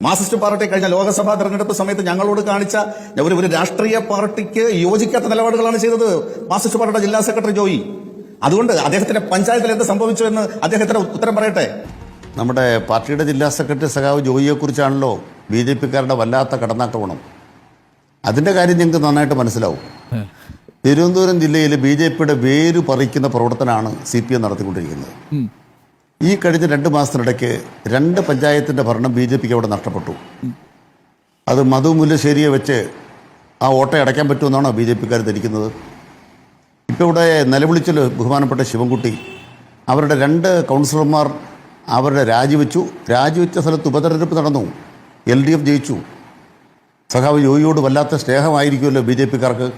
Marxist party കഴിഞ്ഞ ലോക്സഭാ തെരഞ്ഞെടുപ്പ് സമയത്ത് ഞങ്ങളോട് കാണിച്ച ഒരു രാഷ്ട്രീയ പാർട്ടിക്ക് യോജിക്കാത്ത നിലപാടുകളാണ് ചെയ്തത് മാർക്സിസ്റ്റ് പാർട്ടിയുടെ ജില്ലാ സെക്രട്ടറി ജോയി. അതുകൊണ്ട് അദ്ദേഹത്തിന്റെ പഞ്ചായത്തിൽ എന്ത് സംഭവിച്ചു എന്ന് അദ്ദേഹത്തിന് ഉത്തരം പറയട്ടെ. നമ്മുടെ പാർട്ടിയുടെ ജില്ലാ സെക്രട്ടറി സഖാവ് ജോയിയെ കുറിച്ചാണല്ലോ BJP-ക്കാരുടെ വല്ലാത്ത കടന്നാക്രമണം. അതിന്റെ കാര്യം ഞങ്ങൾക്ക് നന്നായിട്ട് മനസ്സിലാവും. തിരുവനന്തപുരം ജില്ലയിൽ BJP-യുടെ വേര് പറിക്കുന്ന പ്രവർത്തനമാണ് CPM നടത്തിക്കൊണ്ടിരിക്കുന്നത്. ഈ കഴിഞ്ഞ 2 മാസത്തിനിടയ്ക്ക് 2 പഞ്ചായത്തിൻ്റെ ഭരണം BJP-ക്ക് അവിടെ നഷ്ടപ്പെട്ടു. അത് മധു മുല്ലശ്ശേരിയെ വെച്ച് ആ ഓട്ട അടയ്ക്കാൻ പറ്റുമെന്നാണോ BJP-ക്കാർ ധരിക്കുന്നത്? ഇപ്പോൾ ഇവിടെ നിലവിളിച്ചല്ലോ ബഹുമാനപ്പെട്ട ശിവൻകുട്ടി. അവരുടെ 2 കൗൺസിലർമാർ അവരുടെ രാജിവെച്ച സ്ഥലത്ത് ഉപതെരഞ്ഞെടുപ്പ് നടന്നു. LDF ജയിച്ചു. സഖാവ് ജോയിയോട് വല്ലാത്ത സ്നേഹമായിരിക്കുമല്ലോ BJP-ക്കാർക്ക്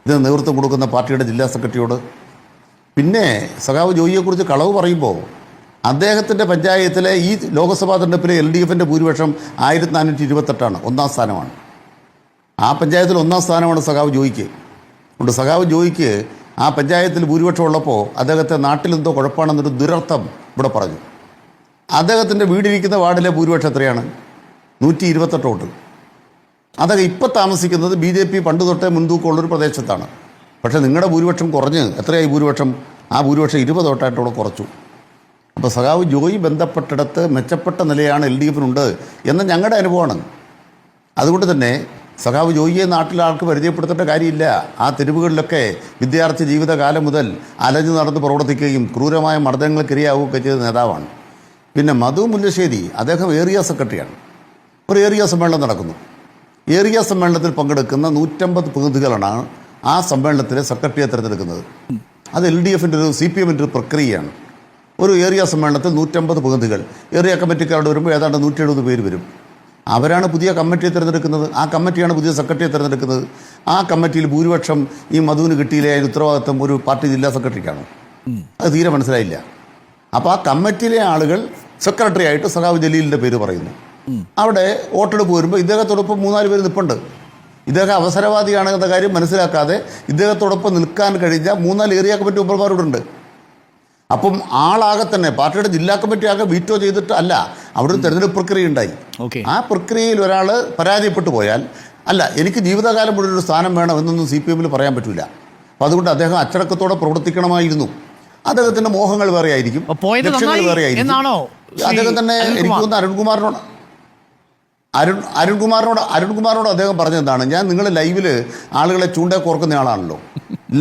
ഇതിന് നേതൃത്വം കൊടുക്കുന്ന പാർട്ടിയുടെ ജില്ലാ സെക്രട്ടറിയോട്. പിന്നെ സഖാവ് ജോയിയെക്കുറിച്ച് കളവ് പറയുമ്പോൾ അദ്ദേഹത്തിൻ്റെ പഞ്ചായത്തിലെ ഈ ലോക്സഭാ തെരഞ്ഞെടുപ്പിലെ LDF-ൻ്റെ ഭൂരിപക്ഷം 1428 1-ാം സ്ഥാനമാണ്. ആ പഞ്ചായത്തിൽ 1-ാം സ്ഥാനമാണ് സഖാവ് ജോയിക്ക്. അതുകൊണ്ട് സഖാവ് ജോയിക്ക് ആ പഞ്ചായത്തിൽ ഭൂരിപക്ഷം ഉള്ളപ്പോൾ അദ്ദേഹത്തെ നാട്ടിലെന്തോ കുഴപ്പമാണെന്നൊരു ദുരർത്ഥം ഇവിടെ പറഞ്ഞു. അദ്ദേഹത്തിൻ്റെ വീടിരിക്കുന്ന വാർഡിലെ ഭൂരിപക്ഷം എത്രയാണ്? 128 വോട്ട്. അതൊക്കെ ഇപ്പോൾ താമസിക്കുന്നത് BJP പണ്ട് തൊട്ടേ മുൻതൂക്കമുള്ളൊരു പ്രദേശത്താണ്. പക്ഷേ നിങ്ങളുടെ ഭൂരിപക്ഷം കുറഞ്ഞ് എത്രയായി ഭൂരിപക്ഷം? ആ ഭൂരിപക്ഷം 20 വോട്ടായിട്ടോടെ കുറച്ചു. അപ്പോൾ സഖാവ് ജോയി ബന്ധപ്പെട്ടിടത്ത് മെച്ചപ്പെട്ട നിലയാണ് LDF-നുണ്ട് എന്ന ഞങ്ങളുടെ അനുഭവമാണ്. അതുകൊണ്ട് തന്നെ സഖാവ് ജോയിയെ നാട്ടിലെ ആൾക്ക് പരിചയപ്പെടുത്തേണ്ട കാര്യമില്ല. ആ തെരുവുകളിലൊക്കെ വിദ്യാർത്ഥി ജീവിതകാലം മുതൽ അലഞ്ഞു നടന്ന് പ്രവർത്തിക്കുകയും ക്രൂരമായ മർദ്ദനങ്ങൾക്ക് ഇരയാവുകയൊക്കെ ചെയ്ത നേതാവാണ്. പിന്നെ മധു മുല്ലശ്ശേരി അദ്ദേഹം ഏരിയ സെക്രട്ടറിയാണ്. ഒരു ഏരിയ സമ്മേളനം നടക്കുന്നു. ഏരിയ സമ്മേളനത്തിൽ പങ്കെടുക്കുന്ന 150 പ്രതിനിധികളാണ് ആ സമ്മേളനത്തിലെ സെക്രട്ടറിയെ തിരഞ്ഞെടുക്കുന്നത്. അത് LDF-ൻ്റെ ഒരു CPM-ൻ്റെ ഒരു പ്രക്രിയയാണ്. ഒരു ഏരിയ സമ്മേളനത്തിൽ 150 പ്രതിനിധികൾ ഏരിയ കമ്മിറ്റിക്കാരോട് വരുമ്പോൾ ഏതാണ്ട് 170 പേര് വരും. അവരാണ് പുതിയ കമ്മിറ്റിയെ തിരഞ്ഞെടുക്കുന്നത്. ആ കമ്മിറ്റിയാണ് പുതിയ സെക്രട്ടറിയെ തിരഞ്ഞെടുക്കുന്നത്. ആ കമ്മിറ്റിയിൽ ഭൂരിപക്ഷം ഈ മധുവിന് കിട്ടിയില്ലേ ഉത്തരവാദിത്വം ഒരു പാർട്ടി ജില്ലാ സെക്രട്ടറിക്കാണ്. അത് തീരെ മനസ്സിലായില്ല. അപ്പോൾ ആ കമ്മിറ്റിയിലെ ആളുകൾ സെക്രട്ടറി ആയിട്ട് സഖാവ് ജലീലിൻ്റെ പേര് പറയുന്നു. അവിടെ വോട്ടെടുപ്പ് വരുമ്പോൾ ഇദ്ദേഹത്തോടൊപ്പം 3-4 പേര് നിൽപ്പുണ്ട്. ഇദ്ദേഹം അവസരവാദിയാണ് എന്ന കാര്യം മനസ്സിലാക്കാതെ ഇദ്ദേഹത്തോടൊപ്പം നിൽക്കാൻ കഴിഞ്ഞ 3-4 ഏരിയ കമ്മിറ്റി മെമ്പർമാരോടുണ്ട്. അപ്പം ആളാകെ തന്നെ പാർട്ടിയുടെ ജില്ലാ കമ്മിറ്റി ആകെ വീറ്റോ ചെയ്തിട്ട് അല്ല, അവിടെ ഒരു തെരഞ്ഞെടുപ്പ് പ്രക്രിയ ഉണ്ടായി. ആ പ്രക്രിയയിൽ ഒരാൾ പരാജയപ്പെട്ടു പോയാൽ അല്ല എനിക്ക് ജീവിതകാലം മുഴുവൻ ഒരു സ്ഥാനം വേണം എന്നൊന്നും CPM-ൽ പറയാൻ പറ്റില്ല. അപ്പോൾ അതുകൊണ്ട് അദ്ദേഹം അച്ചടക്കത്തോടെ പ്രവർത്തിക്കണമായിരുന്നു. അദ്ദേഹത്തിൻ്റെ മോഹങ്ങൾ വേറെ ആയിരിക്കും, ലക്ഷ്യങ്ങൾ വേറെ ആയിരിക്കും. അദ്ദേഹം തന്നെ എനിക്ക് തോന്നുന്നു അരുൺകുമാറിനോട് അദ്ദേഹം പറഞ്ഞതാണ്, ഞാൻ നിങ്ങൾ ലൈവിൽ ആളുകളെ ചൂണ്ടേ കോർക്കുന്ന ആളാണല്ലോ.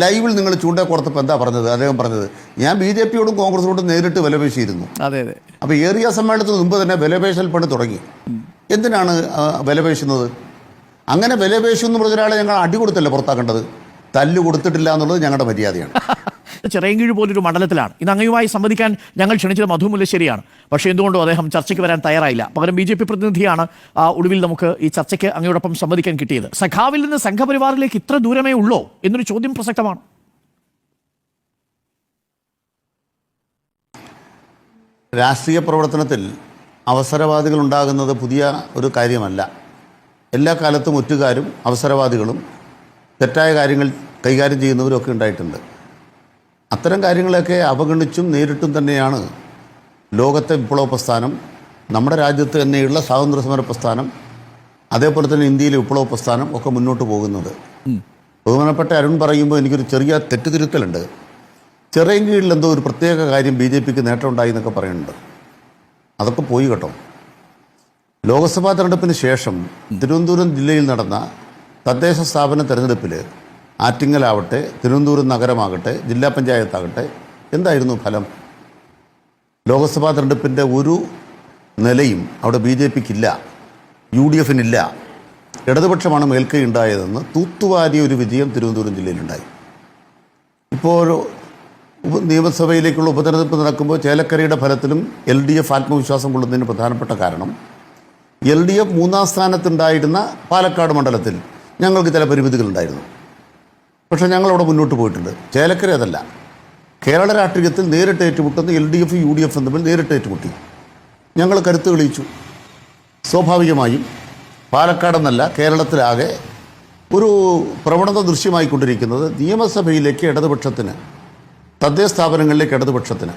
ലൈവിൽ നിങ്ങൾ ചൂണ്ടേ കോർത്തപ്പോൾ എന്താ പറഞ്ഞത്? അദ്ദേഹം പറഞ്ഞത് ഞാൻ BJP-യോടും കോൺഗ്രസിനോടും നേരിട്ട് വിലപേശിയിരുന്നു. അപ്പോൾ ഏരിയ സമ്മേളനത്തിന് മുമ്പ് തന്നെ വിലപേശൽ പണി തുടങ്ങി. എന്തിനാണ് വിലപേശുന്നത്? അങ്ങനെ വിലപേശുമെന്ന് പറഞ്ഞ ഒരാളെ ഞങ്ങൾ അടി കൊടുത്തല്ലേ പുറത്താക്കേണ്ടത്? തല്ല് കൊടുത്തിട്ടില്ല എന്നുള്ളത് ഞങ്ങളുടെ മര്യാദയാണ്. ചിറയൻകീഴ് പോലൊരു മണ്ഡലത്തിലാണ് ഇന്ന് അങ്ങയുമായി സംവദിക്കാൻ ഞങ്ങൾ ക്ഷണിച്ചത് മധു മുല്ലശ്ശേരിയാണ്. പക്ഷേ എന്തുകൊണ്ടോ അദ്ദേഹം ചർച്ചയ്ക്ക് വരാൻ തയ്യാറായില്ല. പകരം BJP പ്രതിനിധിയാണ് ഒടുവിൽ നമുക്ക് ഈ ചർച്ചയ്ക്ക് അങ്ങയോടൊപ്പം സംവദിക്കാൻ കിട്ടിയത്. സഖാവിൽ നിന്ന് സംഘപരിവാറിലേക്ക് ഇത്ര ദൂരമേ ഉള്ളോ എന്നൊരു ചോദ്യം പ്രസക്തമാണ്. രാഷ്ട്രീയ പ്രവർത്തനത്തിൽ അവസരവാദികൾ ഉണ്ടാകുന്നത് പുതിയ ഒരു കാര്യമല്ല. എല്ലാ കാലത്തും ഒറ്റുകാരും അവസരവാദികളും തെറ്റായ കാര്യങ്ങൾ കൈകാര്യം ചെയ്യുന്നവരും ഒക്കെ ഉണ്ടായിട്ടുണ്ട്. അത്തരം കാര്യങ്ങളൊക്കെ അവഗണിച്ചും നേരിട്ടും തന്നെയാണ് ലോകത്തെ വിപ്ലവ പ്രസ്ഥാനം, നമ്മുടെ രാജ്യത്ത് തന്നെയുള്ള സ്വാതന്ത്ര്യ സമര പ്രസ്ഥാനം, അതേപോലെ തന്നെ ഇന്ത്യയിലെ വിപ്ലവ പ്രസ്ഥാനം ഒക്കെ മുന്നോട്ട് പോകുന്നത്. ബഹുമാനപ്പെട്ട അരുൺ പറയുമ്പോൾ എനിക്കൊരു ചെറിയ തെറ്റുതിരുത്തലുണ്ട്. ചിറയൻകീഴിൽ എന്തോ ഒരു പ്രത്യേക കാര്യം BJP-ക്ക് നേട്ടമുണ്ടായി എന്നൊക്കെ പറയുന്നുണ്ട്. അതൊക്കെ പോയി കേട്ടോ. ലോക്സഭാ തെരഞ്ഞെടുപ്പിന് ശേഷം തിരുവനന്തപുരം ജില്ലയിൽ നടന്ന തദ്ദേശ സ്ഥാപന തെരഞ്ഞെടുപ്പിൽ ആറ്റിങ്ങലാവട്ടെ, തിരുവനന്തപുരം നഗരമാകട്ടെ, ജില്ലാ പഞ്ചായത്താകട്ടെ, എന്തായിരുന്നു ഫലം? ലോക്സഭാ തെരഞ്ഞെടുപ്പിൻ്റെ ഒരു നിലയും അവിടെ BJP-ക്കില്ല, UDF-നില്ല. ഇടതുപക്ഷമാണ് മേൽക്കൈ ഉണ്ടായതെന്ന് തൂത്തുവാരിയ ഒരു വിജയം തിരുവനന്തപുരം ജില്ലയിലുണ്ടായി. ഇപ്പോൾ നിയമസഭയിലേക്കുള്ള ഉപതെരഞ്ഞെടുപ്പ് നടക്കുമ്പോൾ ചേലക്കരയുടെ ഫലത്തിലും LDF ആത്മവിശ്വാസം കൊള്ളുന്നതിന് പ്രധാനപ്പെട്ട കാരണം LDF 3-ാം സ്ഥാനത്തുണ്ടായിരുന്ന പാലക്കാട് മണ്ഡലത്തിൽ ഞങ്ങൾക്ക് ചില പരിമിതികളുണ്ടായിരുന്നു. പക്ഷേ ഞങ്ങളവിടെ മുന്നോട്ട് പോയിട്ടുണ്ട്. ചേലക്കര അതല്ല. കേരള രാഷ്ട്രീയത്തിൽ നേരിട്ട് ഏറ്റുമുട്ടുന്ന LDF UDF തമ്മിൽ നേരിട്ട് ഏറ്റുമുട്ടി ഞങ്ങൾ കരുത്ത് തെളിയിച്ചു. സ്വാഭാവികമായും പാലക്കാടെന്നല്ല കേരളത്തിലാകെ ഒരു പ്രവണത ദൃശ്യമായിക്കൊണ്ടിരിക്കുന്നത് നിയമസഭയിലേക്ക് ഇടതുപക്ഷത്തിന്, തദ്ദേശ സ്ഥാപനങ്ങളിലേക്ക് ഇടതുപക്ഷത്തിന്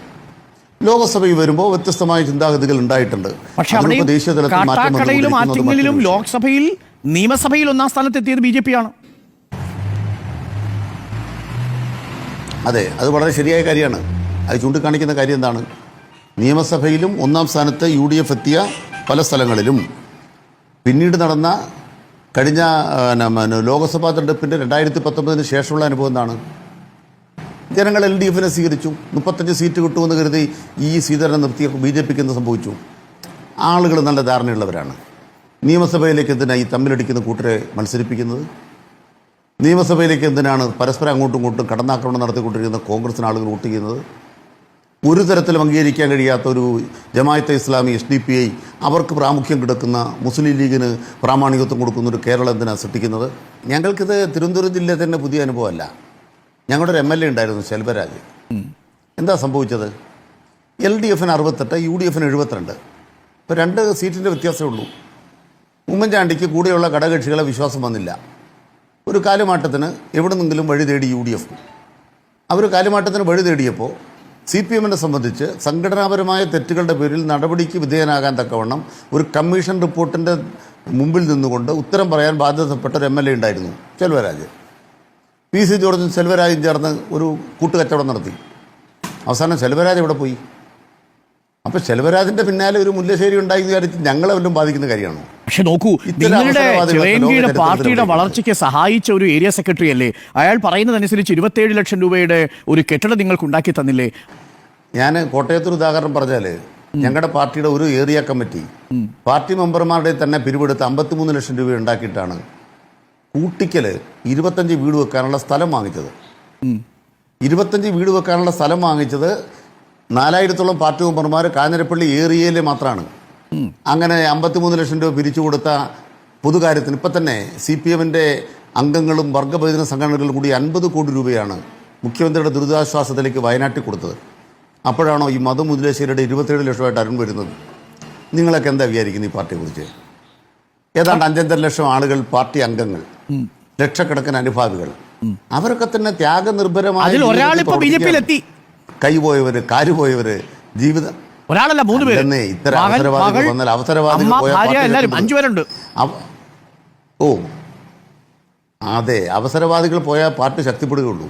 ലോകസഭയിൽ വരുമ്പോൾ വ്യത്യസ്തമായ ചിന്താഗതികൾ ഉണ്ടായിട്ടുണ്ട്. പക്ഷെ അവിടെ അതിനിപ്പോൾ ദേശീയ തലത്തിൽ മാറ്റം കാട്ടാക്കടയിലും വന്നുകൊണ്ടിരിക്കുന്നത് ആറ്റിങ്ങലിലും മറ്റൊരു വിഷയം. ലോക്സഭയിൽ നിയമസഭയിൽ ഒന്നാം സ്ഥാനത്തെത്തിയത് BJP ആണ്. അതെ, അത് വളരെ ശരിയായ കാര്യമാണ്. അത് ചൂണ്ടിക്കാണിക്കുന്ന കാര്യം എന്താണ്? നിയമസഭയിലും ഒന്നാം സ്ഥാനത്ത് UDF എത്തിയ പല സ്ഥലങ്ങളിലും പിന്നീട് നടന്ന കഴിഞ്ഞ ലോക്സഭാ തെരഞ്ഞെടുപ്പിൻ്റെ 2019 ശേഷമുള്ള അനുഭവം എന്താണ്? ജനങ്ങൾ LDFനെ സ്വീകരിച്ചു. 35 സീറ്റ് കിട്ടുമെന്ന് കരുതി ശ്രീധരനെ നിർത്തിയ BJPക്ക് എന്ത് സംഭവിച്ചു? ആളുകൾ നല്ല ധാരണയുള്ളവരാണ്. നിയമസഭയിലേക്ക് എന്തിനാണ് ഈ തമ്മിലടിക്കുന്ന കൂട്ടരെ മത്സരിപ്പിക്കുന്നത്? നിയമസഭയിലേക്ക് എന്തിനാണ് പരസ്പരം അങ്ങോട്ടും ഇങ്ങോട്ടും കടന്നാക്രമണം നടത്തിക്കൊണ്ടിരിക്കുന്ന കോൺഗ്രസിന് ആളുകൾ വോട്ട് ചെയ്യുന്നത്? ഒരു തരത്തിലും അംഗീകരിക്കാൻ കഴിയാത്ത ഒരു ജമാഅത്തെ ഇസ്ലാമി SDPI അവർക്ക് പ്രാമുഖ്യം കിടക്കുന്ന മുസ്ലിം ലീഗിന് പ്രാമാണികത്വം കൊടുക്കുന്ന ഒരു കേരളം എന്തിനാണ് സൃഷ്ടിക്കുന്നത്? ഞങ്ങൾക്കിത് തിരുവനന്തപുരം ജില്ലയിൽ തന്നെ പുതിയ അനുഭവമല്ല. ഞങ്ങളുടെ ഒരു MLA ഉണ്ടായിരുന്നു, ശെൽവരാജ്. എന്താ സംഭവിച്ചത്? LDFന് 68, UDFന് 72. ഇപ്പോൾ 2 സീറ്റിൻ്റെ വ്യത്യാസമേ ഉള്ളൂ. ഉമ്മൻചാണ്ടിക്ക് കൂടെയുള്ള ഘടകകക്ഷികളെ വിശ്വാസം വന്നില്ല. ഒരു കാലുമാറ്റത്തിന് എവിടെ നിന്നെങ്കിലും വഴി തേടി UDF. അവർ കാലുമാറ്റത്തിന് വഴി തേടിയപ്പോൾ CPMനെ സംബന്ധിച്ച് സംഘടനാപരമായ തെറ്റുകളുടെ പേരിൽ നടപടിക്ക് വിധേയനാകാൻ തക്കവണ്ണം ഒരു കമ്മീഷൻ റിപ്പോർട്ടിൻ്റെ മുമ്പിൽ നിന്നുകൊണ്ട് ഉത്തരം പറയാൻ ബാധ്യതപ്പെട്ട ഒരു MLA ഉണ്ടായിരുന്നു, ശെൽവരാജ്. PC ജോർജും ശെൽവരാജും ചേർന്ന് ഒരു കൂട്ടുകച്ചവടം നടത്തി. അവസാനം ശെൽവരാജ് എവിടെ പോയി? അപ്പോൾ ശെൽവരാജിൻ്റെ പിന്നാലെ ഒരു മുല്ലശ്ശേരി ഉണ്ടായി വിചാരിച്ച് ഞങ്ങളെ വല്ലതും ബാധിക്കുന്ന കാര്യമാണോ? പക്ഷെ നോക്കൂ, നിങ്ങളുടെ ചിറയൻകീഴ് പാർട്ടിയുടെ വളർച്ചയ്ക്ക് സഹായിച്ച ഒരു ഏരിയ സെക്രട്ടറി അല്ലേ അയാൾ? പറയുന്നതനുസരിച്ച് 27 ലക്ഷം രൂപയുടെ ഒരു കെട്ടിടം നിങ്ങൾക്ക് ഉണ്ടാക്കി തന്നില്ലേ? ഞാൻ കോട്ടയത്തൊരു ഉദാഹരണം പറഞ്ഞാൽ, ഞങ്ങളുടെ പാർട്ടിയുടെ ഒരു ഏരിയ കമ്മിറ്റി പാർട്ടി മെമ്പർമാരുടെ തന്നെ പിരിവെടുത്ത് 53 ലക്ഷം രൂപ ഉണ്ടാക്കിയിട്ടാണ് കൂട്ടിക്കൽ 25 വീട് വെക്കാനുള്ള സ്ഥലം വാങ്ങിച്ചത്. 25 വീട് വെക്കാനുള്ള സ്ഥലം വാങ്ങിച്ചത് 4000-ഓളം പാർട്ടി മെമ്പർമാർ കാഞ്ഞിരപ്പള്ളി ഏരിയയിൽ മാത്രമാണ്. അങ്ങനെ 53 ലക്ഷം രൂപ പിരിച്ചു കൊടുത്ത പൊതുകാര്യത്തിന് ഇപ്പം തന്നെ CPMൻ്റെ അംഗങ്ങളും വർഗബഹുജന സംഘടനകളും കൂടി 50 കോടി രൂപയാണ് മുഖ്യമന്ത്രിയുടെ ദുരിതാശ്വാസത്തിലേക്ക് വയനാട്ടിൽ കൊടുത്തത്. അപ്പോഴാണോ ഈ മധു മുതലേശ്വരിയുടെ 27 ലക്ഷമായിട്ട് അരുൺ വരുന്നത്? നിങ്ങളൊക്കെ എന്താ വിചാരിക്കുന്നത് ഈ പാർട്ടിയെക്കുറിച്ച്? ഏതാണ്ട് 5.5 ലക്ഷം ആളുകൾ പാർട്ടി അംഗങ്ങൾ, ലക്ഷക്കണക്കിന് അനുഭാവികൾ, അവരൊക്കെ തന്നെ ത്യാഗനിർഭരമായി കൈപോയവര്, കാരുപോയവര്, ജീവിതം ഒരാളല്ല 3 പേര്. ഇത്തരം അവസരവാദികൾ വന്നാൽ അവസരവാദികൾ ഓ അതെ, അവസരവാദികൾ പോയാൽ പാർട്ടി ശക്തിപ്പെടുകയുള്ളൂ.